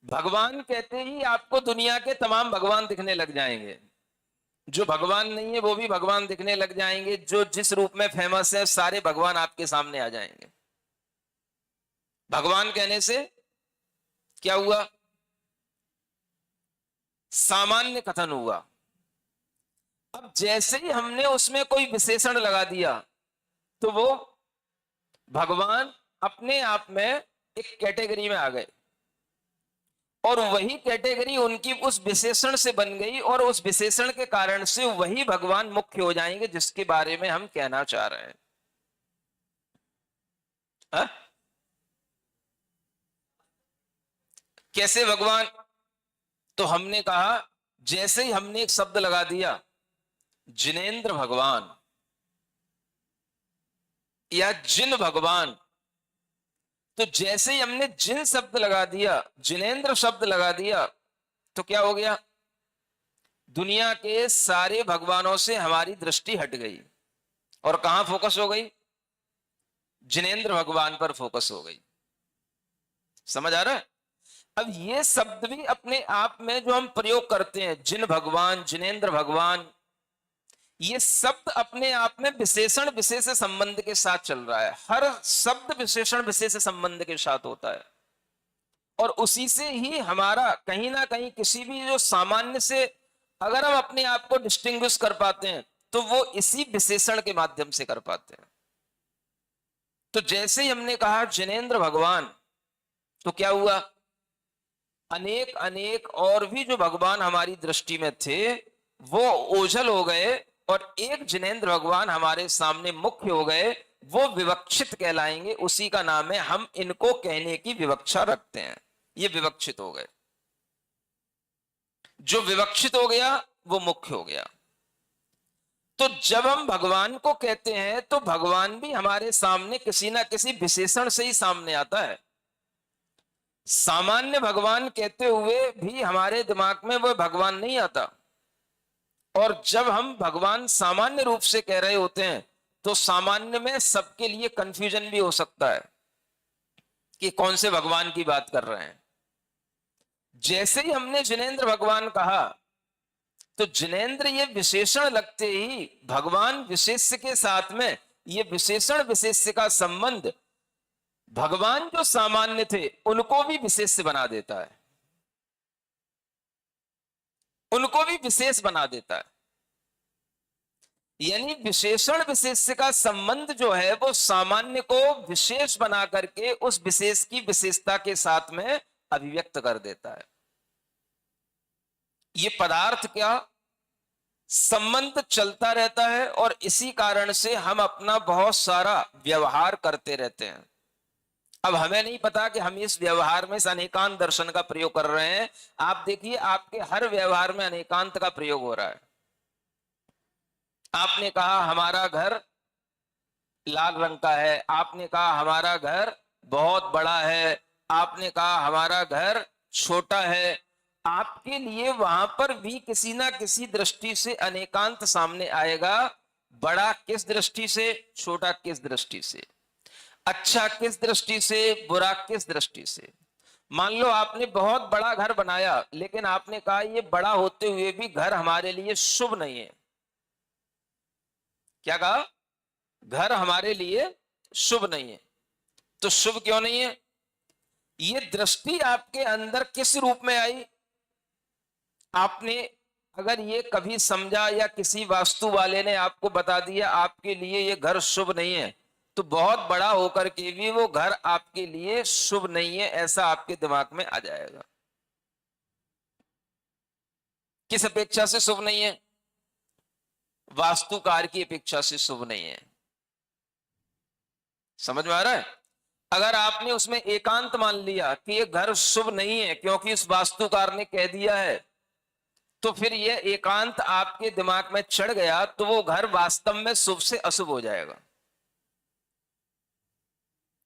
भगवान कहते ही आपको दुनिया के तमाम भगवान दिखने लग जाएंगे। जो भगवान नहीं है वो भी भगवान दिखने लग जाएंगे। जो जिस रूप में फेमस है सारे भगवान आपके सामने आ जाएंगे। भगवान कहने से क्या हुआ? सामान्य कथन हुआ। अब जैसे ही हमने उसमें कोई विशेषण लगा दिया तो वो भगवान अपने आप में एक कैटेगरी में आ गए और वही कैटेगरी उनकी उस विशेषण से बन गई और उस विशेषण के कारण से वही भगवान मुख्य हो जाएंगे जिसके बारे में हम कहना चाह रहे हैं। हा? कैसे भगवान? तो हमने कहा जैसे ही हमने एक शब्द लगा दिया जिनेंद्र भगवान या जिन भगवान, तो जैसे ही हमने जिन शब्द लगा दिया, जिनेंद्र शब्द लगा दिया, तो क्या हो गया? दुनिया के सारे भगवानों से हमारी दृष्टि हट गई और कहां फोकस हो गई? जिनेंद्र भगवान पर फोकस हो गई। समझ आ रहा है? अब ये शब्द भी अपने आप में जो हम प्रयोग करते हैं, जिन भगवान, जिनेंद्र भगवान, ये शब्द अपने आप में विशेषण विशेष संबंध के साथ चल रहा है। हर शब्द विशेषण विशेष संबंध के साथ होता है और उसी से ही हमारा कहीं ना कहीं किसी भी जो सामान्य से अगर हम अपने आप को डिस्टिंग्विश कर पाते हैं तो वो इसी विशेषण के माध्यम से कर पाते हैं। तो जैसे ही हमने कहा जिनेंद्र भगवान, तो क्या हुआ? अनेक अनेक और भी जो भगवान हमारी दृष्टि में थे वो ओझल हो गए और एक जिनेंद्र भगवान हमारे सामने मुख्य हो गए। वो विवक्षित कहलाएंगे, उसी का नाम है, हम इनको कहने की विवक्षा रखते हैं। ये विवक्षित हो गए। जो विवक्षित हो गया वो मुख्य हो गया। तो जब हम भगवान को कहते हैं तो भगवान भी हमारे सामने किसी ना किसी विशेषण से ही सामने आता है। सामान्य भगवान कहते हुए भी हमारे दिमाग में वह भगवान नहीं आता। और जब हम भगवान सामान्य रूप से कह रहे होते हैं तो सामान्य में सबके लिए कंफ्यूजन भी हो सकता है कि कौन से भगवान की बात कर रहे हैं। जैसे ही हमने जिनेंद्र भगवान कहा तो जिनेंद्र ये विशेषण लगते ही भगवान विशेष्य के साथ में ये विशेषण विशेष्य का संबंध भगवान जो सामान्य थे उनको भी विशेष बना देता है, उनको भी विशेष बना देता है। यानी विशेषण विशेष्य का संबंध जो है वो सामान्य को विशेष बना करके उस विशेष की विशेषता के साथ में अभिव्यक्त कर देता है। ये पदार्थ क्या संबंध चलता रहता है और इसी कारण से हम अपना बहुत सारा व्यवहार करते रहते हैं। अब हमें नहीं पता कि हम इस व्यवहार में इस अनेकांत दर्शन का प्रयोग कर रहे हैं। आप देखिए आपके हर व्यवहार में अनेकांत का प्रयोग हो रहा है। आपने कहा हमारा घर लाल रंग का है, आपने कहा हमारा घर बहुत बड़ा है, आपने कहा हमारा घर छोटा है। आपके लिए वहां पर भी किसी ना किसी दृष्टि से अनेकांत सामने आएगा। बड़ा किस दृष्टि से, छोटा किस दृष्टि से, अच्छा किस दृष्टि से, बुरा किस दृष्टि से। मान लो आपने बहुत बड़ा घर बनाया लेकिन आपने कहा ये बड़ा होते हुए भी घर हमारे लिए शुभ नहीं है। क्या कहा? घर हमारे लिए शुभ नहीं है। तो शुभ क्यों नहीं है? ये दृष्टि आपके अंदर किस रूप में आई? आपने अगर ये कभी समझा या किसी वास्तु वाले ने आपको बता दिया आपके लिए ये घर शुभ नहीं है, तो बहुत बड़ा होकर के भी वो घर आपके लिए शुभ नहीं है ऐसा आपके दिमाग में आ जाएगा। किस अपेक्षा से शुभ नहीं है? वास्तुकार की अपेक्षा से शुभ नहीं है। समझ में आ रहा है? अगर आपने उसमें एकांत मान लिया कि ये घर शुभ नहीं है क्योंकि इस वास्तुकार ने कह दिया है, तो फिर ये एकांत आपके दिमाग में चढ़ गया तो वो घर वास्तव में शुभ से अशुभ हो जाएगा।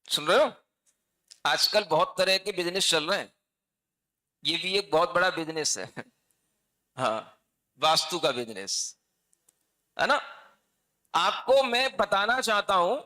सुन रहे हो? आजकल बहुत तरह के बिजनेस चल रहे हैं, ये भी एक बहुत बड़ा बिजनेस है। हाँ, वास्तु का बिजनेस है ना। आपको मैं बताना चाहता हूं